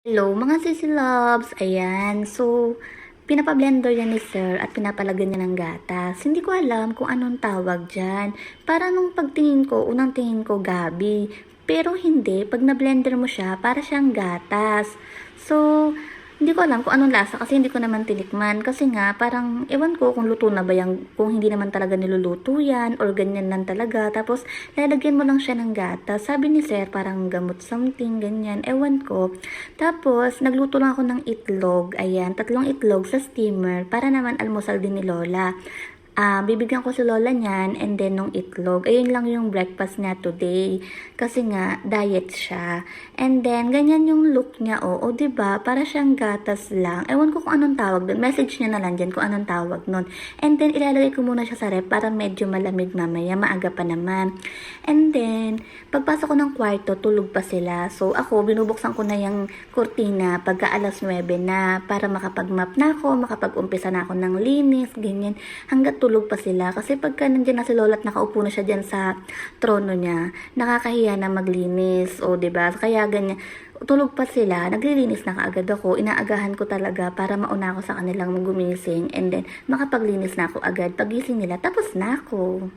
Hello mga sisi loves! Ayan, so pinapa-blender yan ni sir at pinapalagyan niya ng gatas. Hindi ko alam kung anong tawag dyan. Para nung pagtingin ko, unang tingin ko gabi. Pero hindi, pag na-blender mo siya, para siyang gatas. So, hindi ko alam kung anong lasa kasi hindi ko naman tinikman. Kasi nga, parang ewan ko kung luto na ba yan, kung hindi naman talaga niluluto yan or ganyan lang talaga. Tapos, lalagyan mo lang siya ng gatas. Sabi ni sir, parang gamot something, ganyan. Ewan ko. Tapos, nagluto lang ako ng itlog. Ayan, 3 itlog sa steamer para naman almusal din ni Lola. Bibigyan ko si Lola niyan and then nung itlog. Ayun lang yung breakfast niya today. Kasi nga, diet siya. And then, ganyan yung look niya. O, 'di ba? Para siyang gatas lang. Ewan ko kung anong tawag doon. Message niya na lang dyan kung anong tawag nun. And then, ilalagay ko muna siya sa ref para medyo malamig mamaya. Maaga pa naman. And then, pagpasok ko ng kwarto, tulog pa sila. So, ako, binubuksan ko na yung kurtina pagka alas 9 na para makapag-map na ako, makapag-umpisa na ako ng linis, ganyan. Hanggat tulog pa sila. Kasi pagka nandiyan na si Lola at nakaupo na siya dyan sa trono niya, nakakahiya na maglinis. O, 'di ba? Kaya ganyan. Tulog pa sila, naglilinis na kaagad ako. Inaagahan ko talaga para mauna ako sa kanilang gumising. And then, makapaglinis na ako agad. Pagising nila, tapos na ako.